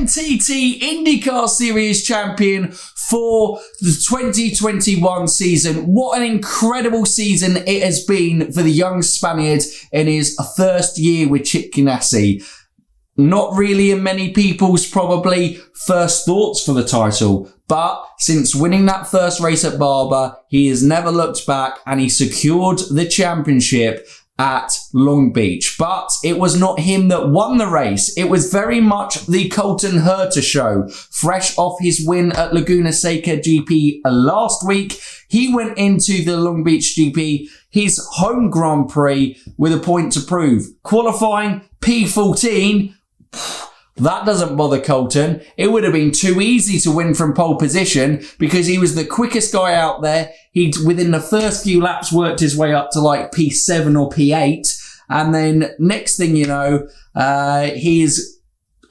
NTT IndyCar Series champion for the 2021 season. What an incredible season it has been for the young Spaniard in his first year with Chip Ganassi. Not really in many people's probably first thoughts for the title, but since winning that first race at Barber, he has never looked back and he secured the championship at Long Beach. But it was not him that won the race. It was very much the Colton Herta show. Fresh off his win at Laguna Seca GP last week, he went into the Long Beach GP, his home Grand Prix, with a point to prove. Qualifying P14, that doesn't bother Colton. It would have been too easy to win from pole position because he was the quickest guy out there. He'd, within the first few laps, worked his way up to like P7 or P8. And then next thing you know, he's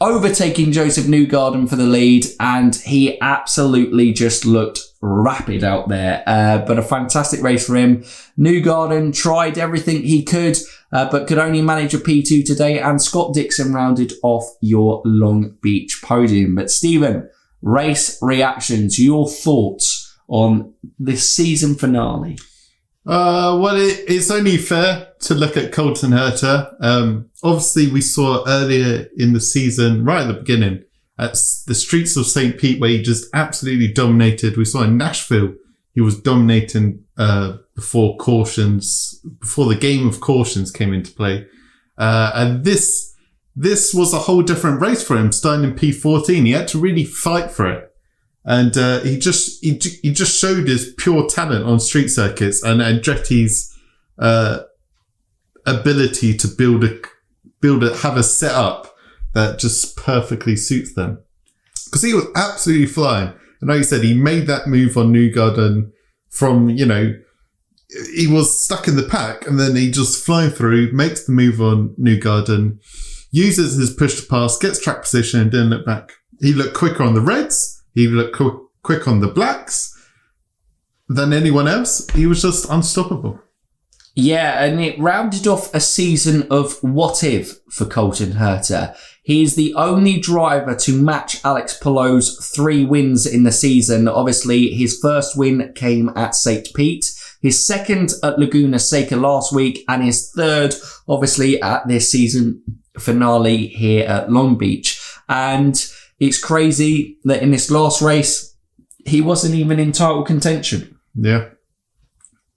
overtaking Joseph Newgarden for the lead. And he absolutely just looked rapid out there. But a fantastic race for him. Newgarden tried everything he could, but could only manage a P2 today. And Scott Dixon rounded off your Long Beach podium. But Stephen, race reactions, your thoughts on this season finale? Well, it's only fair to look at Colton Herta. Obviously, we saw earlier in the season, right at the beginning, at the streets of St. Pete, where he just absolutely dominated. We saw in Nashville, he was dominating before the game of cautions came into play. And this was a whole different race for him, starting in P14. He had to really fight for it. And he just showed his pure talent on street circuits and Andretti's ability to have a setup that just perfectly suits them. Because he was absolutely flying. And like you said, he made that move on Newgarden from, he was stuck in the pack and then he just flying through, makes the move on Newgarden, uses his push to pass, gets track position and didn't look back. He looked quicker on the reds. He looked quick on the blacks than anyone else. He was just unstoppable. Yeah, and it rounded off a season of what if for Colton Herta. He is the only driver to match Alex Palou's 3 wins in the season. Obviously, his first win came at St. Pete, his second at Laguna Seca last week, and his third, obviously, at this season finale here at Long Beach. And it's crazy that in this last race, he wasn't even in title contention. Yeah.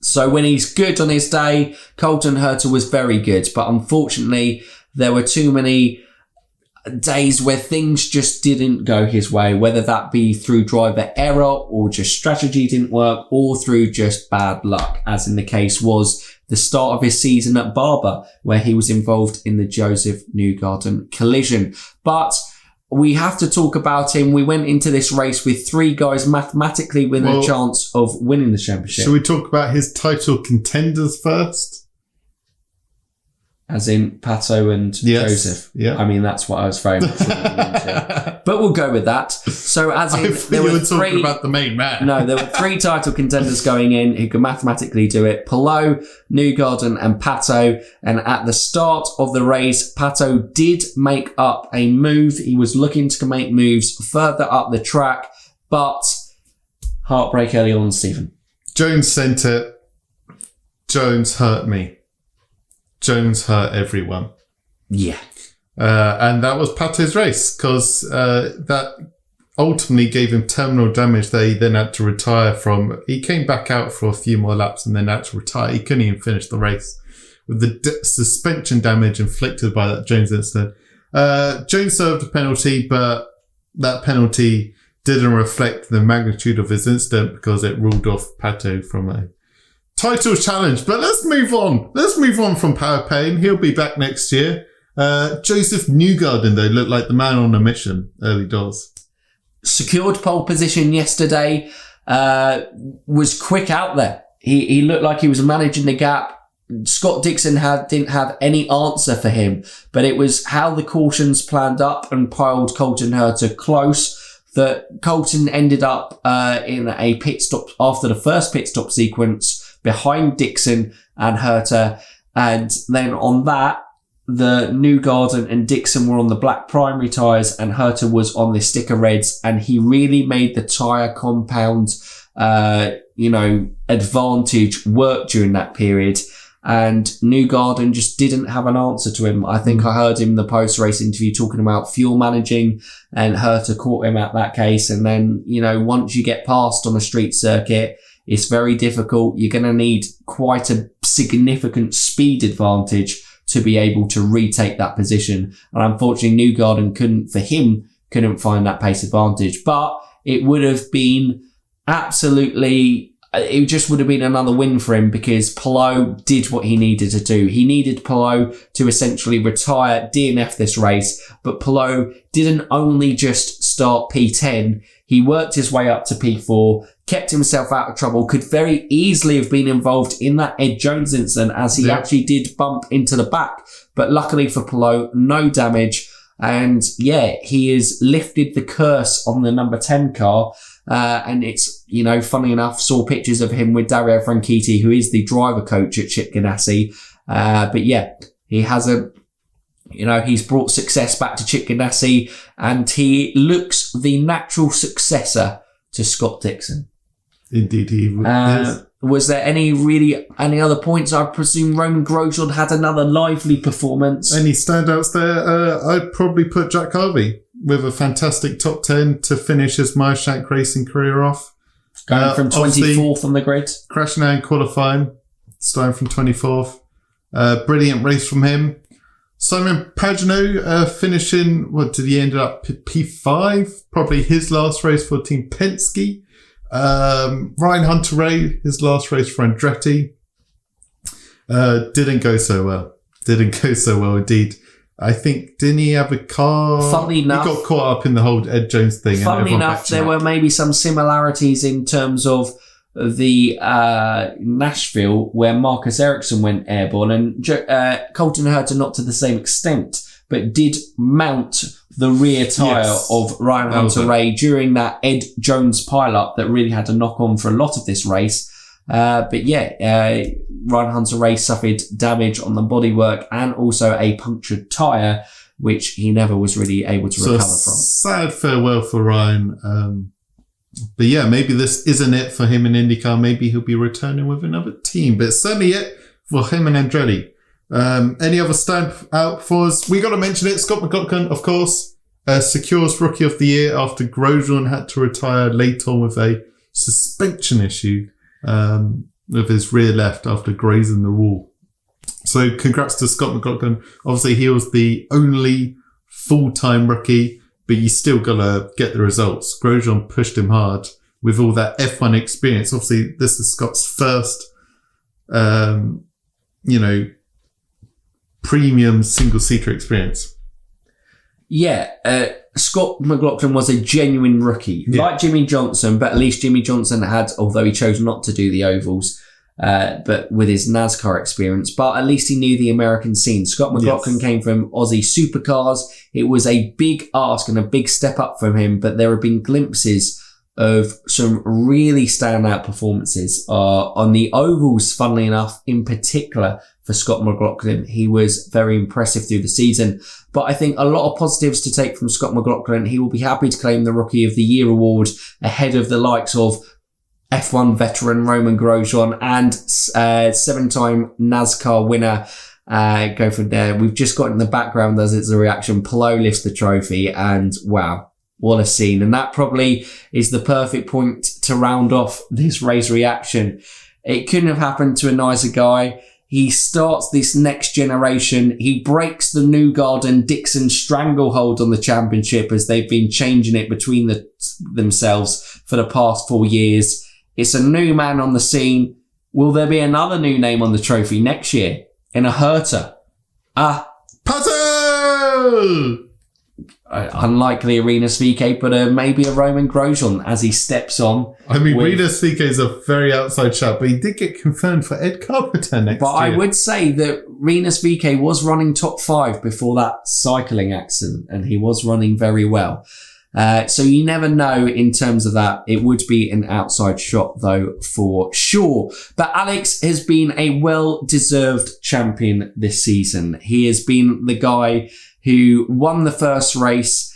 So when he's good on his day, Colton Herta was very good. But unfortunately, there were too many days where things just didn't go his way, whether that be through driver error or just strategy didn't work or through just bad luck, as in the case was the start of his season at Barber, where he was involved in the Joseph Newgarden collision. But we have to talk about him. We went into this race with 3 guys mathematically with a chance of winning the championship. Should we talk about his title contenders first? As in Pato and Joseph. Yeah. I mean, that's what I was very much looking into. But we'll go with that. So as in, there were talking about the main man. No, there were 3 title contenders going in who could mathematically do it. Palou, Newgarden and Pato. And at the start of the race, Pato did make up a move. He was looking to make moves further up the track, but heartbreak early on, Stephen. Jones sent it. Jones hurt me. Jones hurt everyone. Yeah. And that was Pato's race because that ultimately gave him terminal damage that he then had to retire from. He came back out for a few more laps and then had to retire. He couldn't even finish the race with the suspension damage inflicted by that Jones incident. Jones served a penalty, but that penalty didn't reflect the magnitude of his incident because it ruled off Pato from a title challenge. But let's move on. Let's move on from Power Payne. He'll be back next year. Joseph Newgarden, though, looked like the man on a mission early doors. Secured pole position yesterday, was quick out there. He looked like he was managing the gap. Scott Dixon didn't have any answer for him, but it was how the cautions planned up and piled Colton Herta close that Colton ended up in a pit stop after the first pit stop sequence behind Dixon and Herta. And then on that, the Newgarden and Dixon were on the black primary tyres and Herta was on the sticker reds, and he really made the tyre compound, advantage work during that period. And Newgarden just didn't have an answer to him. I think I heard him in the post-race interview talking about fuel managing, and Herta caught him at that case. And then, once you get past on a street circuit, it's very difficult. You're going to need quite a significant speed advantage to be able to retake that position. And unfortunately, Newgarden couldn't find that pace advantage. But it would have been it just would have been another win for him, because Palou did what he needed to do. He needed Palou to essentially retire, DNF this race, but Palou didn't only just start P10. He worked his way up to P4, kept himself out of trouble, could very easily have been involved in that Ed Jones incident, as he actually did bump into the back. But luckily for Palou, no damage. And he has lifted the curse on the number 10 car. And it's, funny enough, saw pictures of him with Dario Franchitti, who is the driver coach at Chip Ganassi. He has he's brought success back to Chip Ganassi, and he looks the natural successor to Scott Dixon. Indeed, he is. Was there any other points? I presume Roman Grosjean had another lively performance. Any standouts there? I'd probably put Jack Harvey with a fantastic top 10 to finish his Meyershank racing career off. Going from 24th on the grid. Crashing out in qualifying, starting from 24th. Brilliant race from him. Simon Pagenaud finishing, did he end up P5? Probably his last race for Team Penske. Ryan Hunter-Reay, his last race for Andretti. Didn't go so well indeed. I think, didn't he have a car? Funnily enough, he got caught up in the whole Ed Jones thing. Funnily enough, there were maybe some similarities in terms of the Nashville, where Marcus Ericsson went airborne, and Colton Herta, not to the same extent, but did mount the rear tyre of Ryan Hunter-Reay during that Ed Jones pile-up that really had a knock-on for a lot of this race. Ryan Hunter-Reay suffered damage on the bodywork and also a punctured tyre, which he never was really able to recover from. Sad farewell for Ryan. Maybe this isn't it for him in IndyCar. Maybe he'll be returning with another team, but it's certainly it for him and Andretti. Any other standout for us? We got to mention it. Scott Mclaughlin, of course, secures Rookie of the Year after Grosjean had to retire late on with a suspension issue with his rear left after grazing the wall. So congrats to Scott Mclaughlin. Obviously, he was the only full-time rookie, but you still got to get the results. Grosjean pushed him hard with all that F1 experience. Obviously, this is Scott's first, premium single-seater experience. Scott Mclaughlin was a genuine rookie, like Jimmy Johnson, but at least Jimmy Johnson had, although he chose not to do the ovals, but with his NASCAR experience, but at least he knew the American scene. Scott Mclaughlin came from Aussie supercars. It was a big ask and a big step up from him, but there have been glimpses of some really standout performances on the ovals, funnily enough, in particular for Scott Mclaughlin. He was very impressive through the season, but I think a lot of positives to take from Scott Mclaughlin. He will be happy to claim the Rookie of the Year award ahead of the likes of F1 veteran Roman Grosjean and 7-time NASCAR winner. Go from there. We've just got in the background as it's a reaction. Palou lifts the trophy, and wow, what a scene. And that probably is the perfect point to round off this race reaction. It couldn't have happened to a nicer guy. He starts this next generation. He breaks the Newgarden Dixon stranglehold on the championship, as they've been changing it between themselves for the past 4 years. It's a new man on the scene. Will there be another new name on the trophy next year in a Herta? Pato! Unlikely Arenas VK, but maybe a Roman Grosjean as he steps on. I mean, Arenas VK is a very outside shot, but he did get confirmed for Ed Carpenter next year. But I would say that Arenas VK was running top 5 before that cycling accident, and he was running very well. So you never know in terms of that. It would be an outside shot though, for sure. But Alex has been a well-deserved champion this season. He has been the guy who won the first race,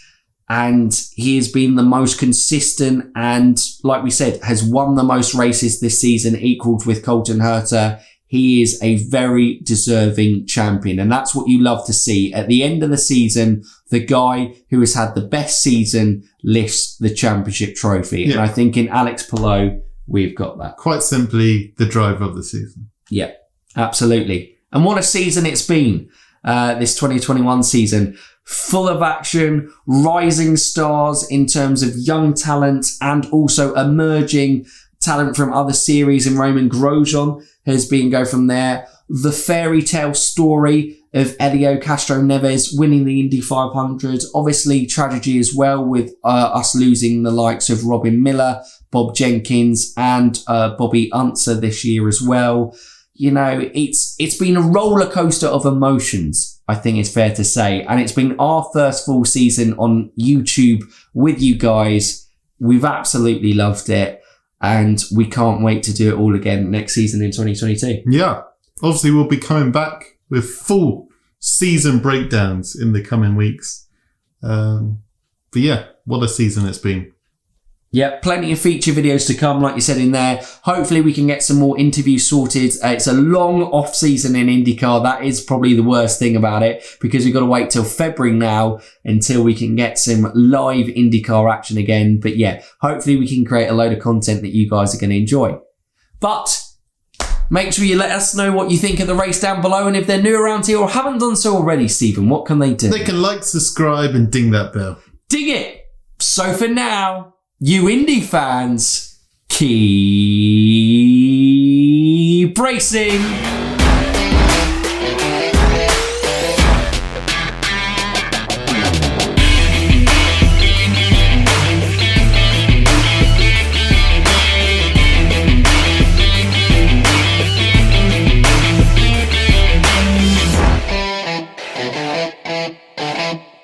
and he has been the most consistent and, like we said, has won the most races this season, equaled with Colton Herta. He is a very deserving champion, and that's what you love to see. At the end of the season, the guy who has had the best season lifts the championship trophy. Yeah. And I think in Alex Palou, we've got that. Quite simply, the driver of the season. Yeah, absolutely. And what a season it's been, this 2021 season. Full of action, rising stars in terms of young talent and also emerging talent from other series. And Roman Grosjean has been go from there. The fairy tale story of Helio Castroneves winning the Indy 500. Obviously, tragedy as well with us losing the likes of Robin Miller, Bob Jenkins, and Bobby Unser this year as well. You know, it's been a roller coaster of emotions, I think it's fair to say. And it's been our first full season on YouTube with you guys. We've absolutely loved it. And we can't wait to do it all again next season in 2022. Yeah. Obviously, we'll be coming back with full season breakdowns in the coming weeks. But yeah, what a season it's been. Yeah, plenty of feature videos to come, like you said in there. Hopefully we can get some more interviews sorted. It's a long off season in IndyCar. That is probably the worst thing about it, because we've got to wait till February now until we can get some live IndyCar action again. But yeah, hopefully we can create a load of content that you guys are going to enjoy. But make sure you let us know what you think of the race down below. And if they're new around here or haven't done so already, Stephen, what can they do? They can like, subscribe, and ding that bell. Ding it! So for now, you Indy fans, keep racing!